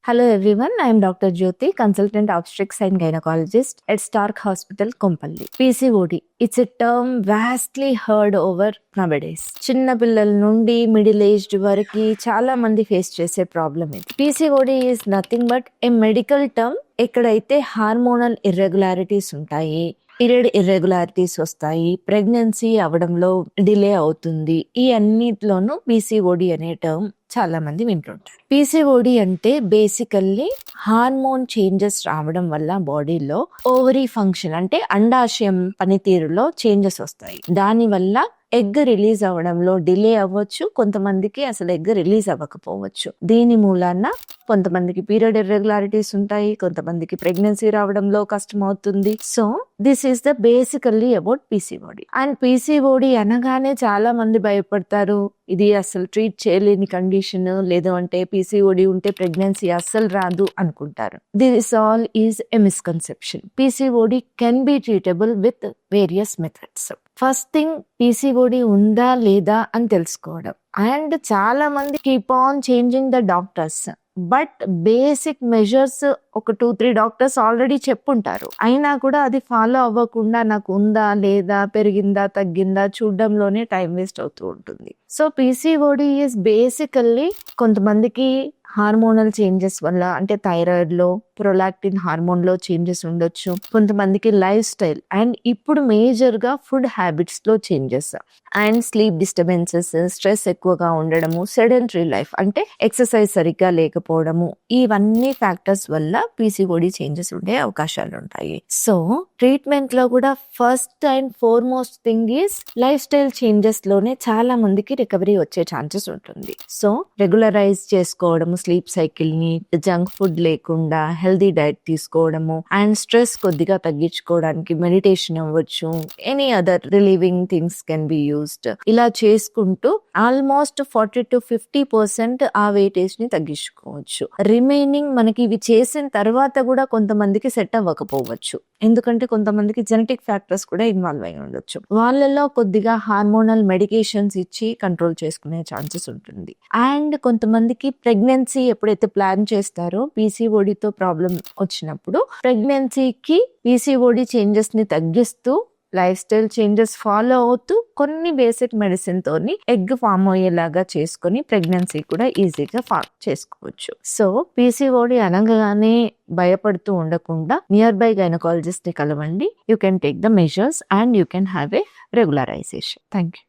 Hello everyone, I am Dr. Jyoti, consultant obstetrics and gynecologist at Stark Hospital, Kompalli. PCOD, it's a term vastly heard over nowadays. చిన్న పిల్లల నుండి middle aged వరకు చాలా మంది face చేసే problem ఇది. PCOD is nothing but a medical term ఎక్కడైతే hormonal irregularities ఉంటాయి, పీరియడ్ ఇర్రెగ్యులారిటీస్ వస్తాయి, ప్రెగ్నెన్సీ అవడంలో డిలే అవుతుంది, ఈ అన్నిట్లోనూ PCOD అనే టర్మ్ చాలా మంది వింటుంటారు. PCOD అంటే బేసికల్లీ హార్మోన్ చేంజెస్ రావడం వల్ల బాడీలో ఓవరీ ఫంక్షన్ అంటే అండాశయం పనితీరులో చేంజెస్ వస్తాయి. దానివల్ల ఎగ్ రిలీజ్ అవ్వడంలో డిలే అవ్వచ్చు, కొంతమందికి అసలు ఎగ్ రిలీజ్ అవ్వకపోవచ్చు. దీని మూలాన కొంతమందికి పీరియడ్ ఇర్రెగ్యులారిటీస్ ఉంటాయి, కొంతమందికి ప్రెగ్నెన్సీ రావడంలో కష్టం అవుతుంది. So this is the basically about PCOD. And PCOD అనగానే చాలా మంది భయపడతారు, ఇది అసలు ట్రీట్ చేయలేని కండిషన్, లేదు అంటే PCOD ఉంటే ప్రెగ్నెన్సీ అస్సలు రాదు అనుకుంటారు. This all is a misconception. PCOD can be treatable with various methods. First thing, PCOD ఉందా లేదా అని తెలుసుకోవడం. అండ్ చాలా మంది keep on changing the doctors, but basic measures ఒక 2-3 డాక్టర్స్ ఆల్రెడీ చెప్పుంటారు, అయినా కూడా అది ఫాలో అవ్వకుండా నాకు ఉందా లేదా, పెరిగిందా తగ్గిందా చూడడంలోనే టైం వేస్ట్ అవుతూ ఉంటుంది. సో PCOD ఈజ్ బేసికల్లీ కొంతమందికి హార్మోనల్ చేంజెస్ వల్ల, అంటే థైరాయిడ్ లో ప్రొలాక్టిన్ హార్మోన్ లో చేంజెస్ ఉండొచ్చు, కొంతమందికి లైఫ్ స్టైల్ అండ్ ఇప్పుడు మేజర్ గా ఫుడ్ హ్యాబిట్స్ లో changes and sleep disturbances, stress ఎక్కువగా ఉండడము, సెడెంటరీ లైఫ్ అంటే ఎక్సర్సైజ్ సరిగ్గా లేకపోవడము, ఇవన్నీ ఫ్యాక్టర్స్ వల్ల PCOD చేంజెస్ ఉండే అవకాశాలు ఉంటాయి. సో ట్రీట్మెంట్ లో కూడా first and foremost thing is life style changes లోనే చాలా మందికి రికవరీ వచ్చే ఛాన్సెస్ ఉంటుంది. సో రెగ్యులరైజ్ చేసుకోవడము స్లీప్ సైకిల్ ని, జంక్ ఫుడ్ లేకుండా హెల్దీ డైట్ తీసుకోవడము, అండ్ స్ట్రెస్ కొద్దిగా తగ్గించుకోవడానికి మెడిటేషన్ అవ్వచ్చు, any other relieving things can be used. ఇలా చేసుకుంటూ ఆల్మోస్ట్ 40-50% ఆ వెయిటేజ్ ని తగ్గించుకోవచ్చు. రిమైనింగ్ మనకి ఇవి చేసిన తర్వాత కూడా కొంతమందికి సెట్ అవ్వకపోవచ్చు, ఎందుకంటే కొంతమందికి జెనెటిక్ ఫ్యాక్టర్స్ కూడా ఇన్వాల్వ్ అయి ఉండొచ్చు. వాళ్ళలో కొద్దిగా హార్మోనల్ మెడికేషన్స్ ఇచ్చి కంట్రోల్ చేసుకునే ఛాన్సెస్ ఉంటుంది. అండ్ కొంతమందికి ప్రెగ్నెన్సీ ఎప్పుడైతే ప్లాన్ చేస్తారో, PCOD తో ప్రాబ్లం వచ్చినప్పుడు ప్రెగ్నెన్సీకి PCOD చేంజెస్ ని తగ్గిస్తూ లైఫ్ స్టైల్ చేంజెస్ ఫాలో అవుతూ కొన్ని బేసిక్ మెడిసిన్ తోని ఎగ్ ఫామ్ అయ్యేలాగా చేసుకుని ప్రెగ్నెన్సీ కూడా ఈజీగా ఫామ్ చేసుకోవచ్చు. సో PCOD అనగానే భయపడుతూ ఉండకుండా నియర్ బై గైనకాలజిస్ట్ ని కలవండి. You can take the measures and you can have a regularisation. Thank you.